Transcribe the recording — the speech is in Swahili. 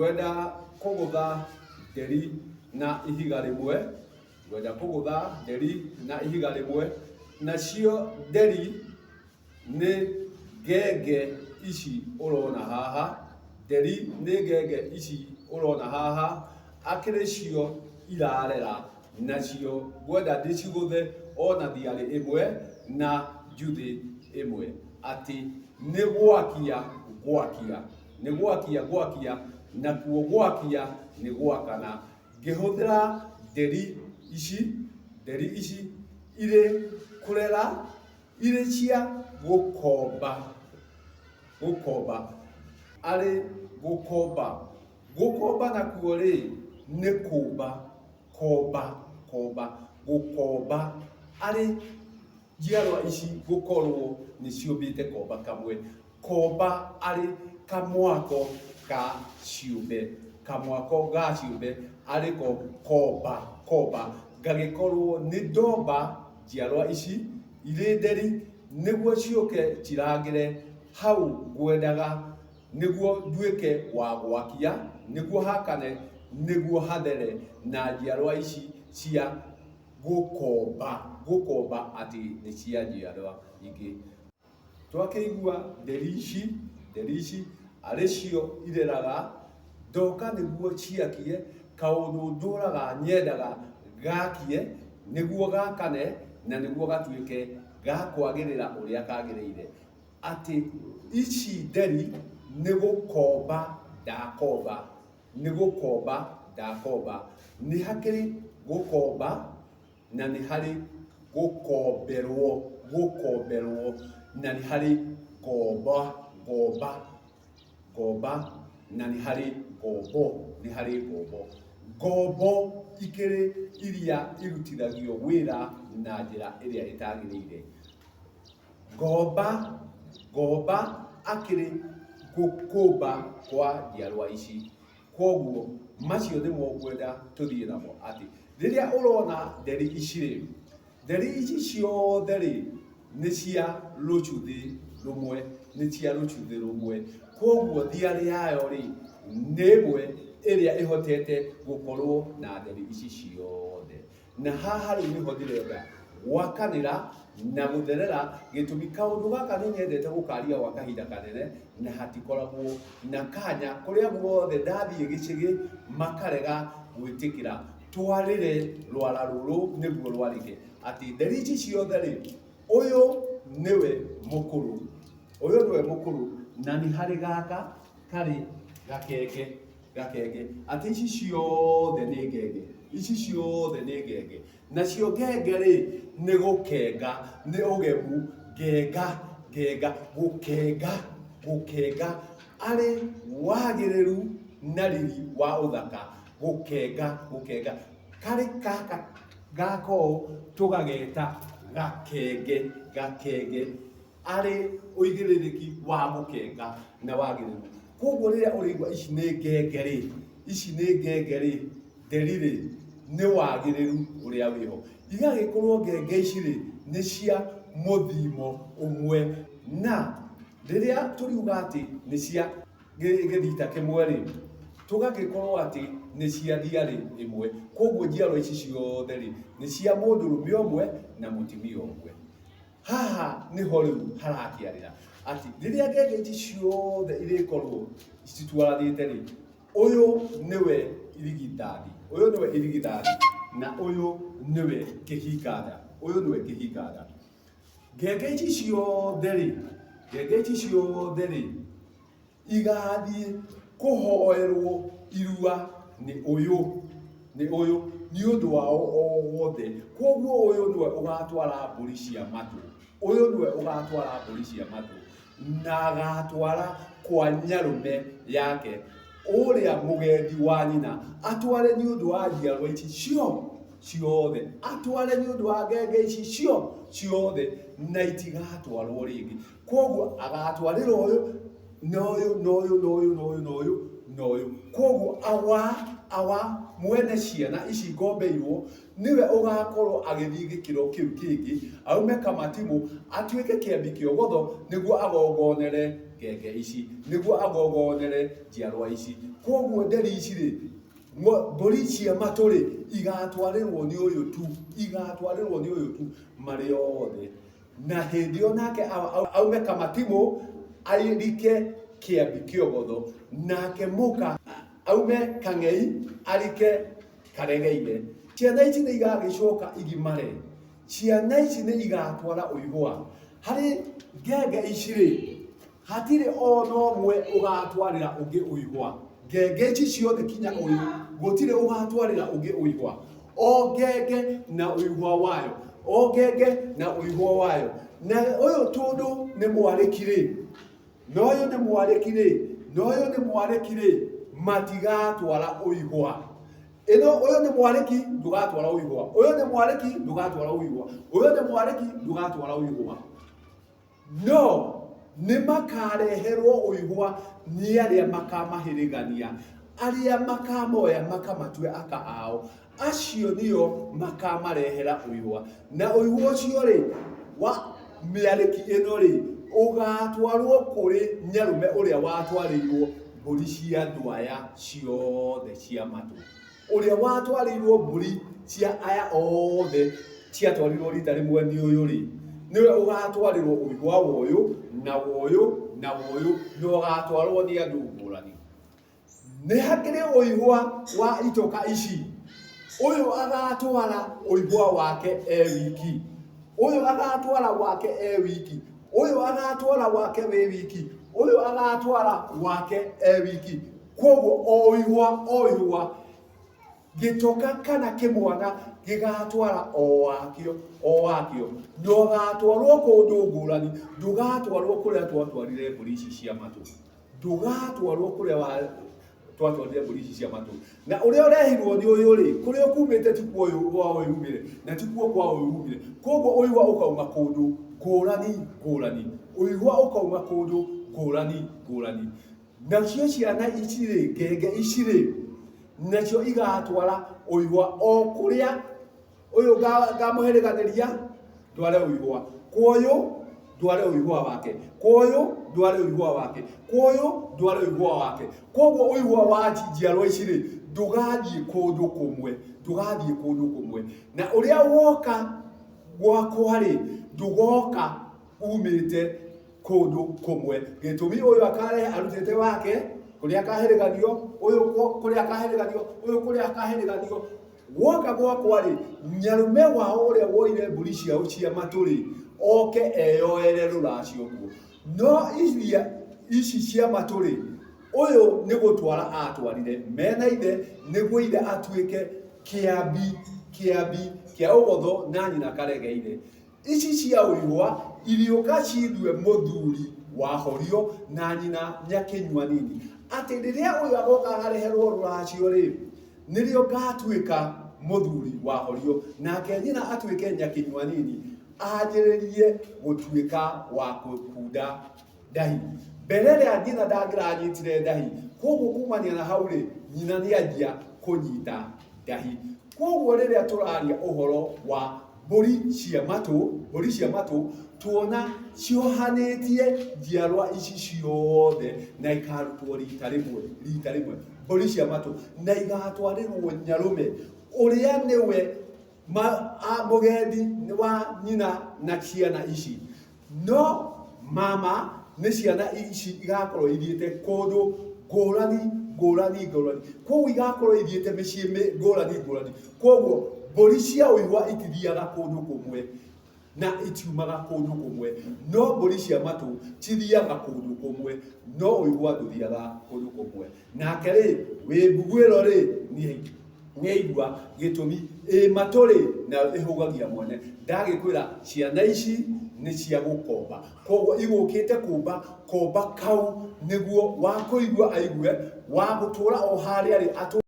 Ngwenda kũgũtha nderi na ihiga rĩmwe, ngwenda kũgũtha nderi na ihiga rĩmwe, nacio nderi nĩ ngenge ici ũrona haha, nderi nĩ ngenge ici ũrona haha, akĩrĩ cio irarera, nacio ngwenda ndĩcigũthe ona thiarĩ ĩmwe na njuthĩ ĩmwe, atĩ nĩ gwakia gwakia, nĩ gwakia gwakia, nakuo gwakia nĩ gwakana. Ngĩhũthĩra nderi ici irĩ kũrera, irĩ cia gũkomba, arĩ gũkomba. Gũkomba nakuo rĩ, nĩ kũmba, gũkomba, arĩ njiarwa ici gũkorwo nĩ ciũmbĩte komba kamwe. Komba arĩ kamwako ga ciũmbe, kamwako ga ciũmbe arĩ ko komba. Ngagĩkorwo nĩ ndomba njiarwa ici irĩ nderi nĩguo ciũke cirangĩre hau ngwendaga, nĩguo nduĩke wa gwakia, nĩguo hakane, nĩguo hathere na njiarwa ici cia gũkomba atĩ nĩ cia njiarwa ingĩ. Twakĩigua nderi ici arĩ cio ireraga, ndoka nĩguo ciakie kaũndũ ndũraga nyendaga gakie, nĩguo gakane na nĩguo gatuĩke ga kwagĩrĩra ũrĩa kagĩrĩire. Atĩ ici nderi nĩ gũkomba ndakomba, nĩ gũkomba ndakomba. Nĩ hakĩrĩ gũkomba na nĩ harĩ gũkomberwo, na nĩ harĩ ngomba na nĩ harĩ ngombo. Ngombo ikĩrĩ iria irutithagio wĩra na njĩra ĩrĩa ĩtagĩrĩire. Ngomba akĩrĩ gũkũmba kwa njiarwa ici. Koguo macio nĩmo ngwenda tũthiĩ namo, atĩ rĩrĩa ũrona nderi ici rĩ, nderi ici ciothe rĩ, nĩ cia rũcuthĩ rũmwe, koguo thiarĩ yayo rĩ, nĩ ĩmwe ĩrĩa ĩhotete gũkorwo na nderi ici ciothe. Na haha rĩu nĩho ndĩrenda gwakanĩra na gũtherera, gĩtũmi kaũndũ gaka nĩ nyendete gũkaria gwa kahinda kanene, na hatikoragwo na kanya kũrĩa guothe ndathiĩ gĩcigĩ makarega gwĩtĩkĩra twarĩre rwara rũrũ nĩguo rwarĩke. Atĩ nderi ici ciothe rĩ, ũyũ nĩwe mũkũrũ, na nĩ harĩ gaka karĩ gakenge. Atĩ ici ciothe nĩ ngenge, nacio ngenge rĩ, nĩ gũkenga, nĩ ũgemu, gũkenga, arĩ wagĩrĩru na riri wa ũthaka, gũkenga. Karĩ gaka gaka ũũ tũgageta gakenge, arĩ ũigĩrĩrĩki wa gũkenga na wagĩrĩru. Koguo rĩrĩa ũrĩigua ici nĩ ngenge rĩ, nderi rĩ, nĩ wagĩrĩru ũrĩa wĩho. Igagĩkorwo ngenge ici rĩ, nĩ cia mũthimo ũmwe, na rĩrĩa tũriuga atĩ nĩ cia gĩthita kĩmwe rĩ, tũgagĩkorwo atĩ nĩ cia thiarĩ ĩmwe. Koguo njiarwa ici ciothe rĩ, nĩ cia mũndũrũme ũmwe na mũtumia ũmwe. Haha nĩho rĩu harakĩarĩra atĩ rĩrĩa ngenge ici ciothe irĩkorwo citwaranĩte rĩ, ũyũ nĩwe irigithathi, na ũyũ nĩwe kĩhinga-nda. Ngenge ici ciothe rĩ, igathiĩ kũhoerwo irua nĩ ũyũ nĩ ũndũ wao othe. Koguo ũyũ nĩwe ũgatwara mbũri cia matũ, na agatwara kwa nyarũme yake, ũrĩa mũgendi wa nyina, atware nĩ ũndũ wa njiarwa ici ciothe, atware nĩ ũndũ wa ngenge ici ciothe, na itigatwarwo rĩngĩ. Koguo agatwarĩra ũyũ na ũyũ. Koguo awa mwene ciana ici ngombeirwo niwe ũgakorwo agĩthiĩ gĩkĩro kĩu kĩngĩ, aume Kamatimu atuĩke kĩambi kĩa ũgotho nĩguo agongonere ngenge ici niguo agogonere njiarwa ici koguo nderi ici ri mbũri cia matũ ri igatwarĩrwo nĩ ũyũ tu marĩ othe na hĩndĩ ĩyo nake aume Kamatimu arike Kĩambi Kĩogotho nake Mũka aume Kang'ei arike Karegeire. Ciana ici nĩ igagĩcoka igimare, ciana ici nĩ igatwara ũigua harĩ ngenge ici rĩ hatirĩ ona ũmwe ũgatwarĩra ũngĩ ũigua. Ngenge ici ciothe kinya ũyũ gũtirĩ ũgatwarĩra ũngĩ ũigua, o ngenge na ũigua wayo, o ngenge na ũigua wayo. Na ũyũ tondũ nĩ mwarĩki rĩ, na ũyũ nĩ mwarĩki rĩ matigatwara ũigua. Ũyũ nĩ mwarĩki ndũgatwara ũigua, ũyũ nĩ mwarĩki ndũgatwara ũigua, ũyũ nĩ mwarĩki ndũgatwara ũigua. No nĩ makareherwo ũigua nĩ arĩa makamahĩrĩgania, arĩa makamoya makamatue aka ao, acio nĩo makamarehera ũigua. Na ũigua ũcio rĩ wa mĩarĩki ĩno rĩ ũgatwarwo kũrĩ Nyarume ũrĩa watwarĩirwo mbũri cia ndwaya ciothe cia matũ, ũrĩa watwarĩirwo mbũri cia aya othe ciatwarirwo rita rĩmwe nĩ ũyũ rĩ, nĩwe ũgatwarĩrwo ũigua woyũ na woyũ na woyũ na ũgatwarwo nĩ andũ ngũrani. Nĩ hakĩrĩ ũigua wa itoka ici, ũyũ agatwara ũigua wake wiki, ũyũ agatwara wake wiki, ũyũ agatwara wake wiki, ũyũ agatwara wake wiki. Koguo o ũigua gĩtoka kana kĩmwana gĩgatwara o wakĩo na ũgatwarwo kũndũ ngũrani, ndũgatwarwo kũrĩa twatwarire mbũri ici cia matũ, ndũgatwarwo kũrĩa twatwarire mbũri ici cia matũ. Na ũrĩa ũrehirwo nĩ ũyũ rĩ kũrĩa ũkumĩte ti kuo ũyũ umire na ti kuo kwa ũyũ umire. Koguo ũigua ũkauma kũndũ ngũrani, ũigua ũkauma kũndũ ngũrani. Nacio ciana ici rĩ, ngenge ici rĩ, nacio igatwara ũigua o kũrĩa ũyũ ngamũhĩrĩganĩria ndware ũigua, kwa ũyũ ndware ũigua wake, kwa ũyũ ndware ũigua wake, kwa ũyũ ndware ũigua wake. Koguo ũigua wa njiarwa ici rĩ ndũgathiĩ kũndũ kũmwe, na ũrĩa woka gwakwa rĩ ndũgoka umĩte kũndũ kũmwe. Gĩtũmi ũyũ akarehe arutĩte wake kũrĩa akahĩrĩganio, ũyũ kũrĩa akahĩrĩganio, ũyũ kũrĩa akahĩrĩganio. Woka gwakwa rĩ Nyarume wao ũrĩa woire mbũri ciao cia matũ rĩ oke eyoere rũracio kuo. No ici cia matũ rĩ ũyũ nĩ gũtwara atwarire mena ithe nĩguo ithe atuĩke kĩambi kĩa ũgotho na nyina Karegeire. Ici cia ũigua irĩũka cindue mũthuri wahorio na nyina Nyakĩnyua nini, atĩ rĩrĩa ũyũ agoka akareherwo rũracio rĩ nĩrĩo ngatuĩka mũthuri wahorio nake nyina atuĩke Nyakĩnyua nini, anjĩrĩrie gũtuĩka wa kũkunda ndahi. Mbere rĩa nyina ndangĩranyitire ndahi, koguo kumania na hau rĩ nyina nĩanjia kũnyita ndahi. Koguo rĩrĩa tũraria ũhoro wa mbũri cia matũ tuona ciohanĩtie njiarwa ici ciothe na ikarutwo rita rĩmwe mbũri cia matũ na igatwarĩrwo Nyarume ũrĩa nĩwe mũgendi wa nyina na ciana ici. No mama nĩ ciana ici igakorwo ithiĩte kũndũ ngũrani, koguo igakorwo ithiĩte mĩciĩ ngũrani. Koguo mbũri cia ũigua itithiaga kũndũ kũmwe na itiumaga kũndũ kũmwe, no mbũri cia matũ cithiaga kũndũ kũmwe, no ũigua ndũthiaga kũndũ kũmwe. Nake rĩ wĩ mbugu ĩno rĩ nĩaigua gĩtũmi matũ rĩ na ĩhũgagia mwene. Ndagĩkwĩra ciana ici nĩ cia gũkomba, koguo igũkĩte komba kau nĩguo wa kũigua aigue, wa gũtũra o harĩa rĩ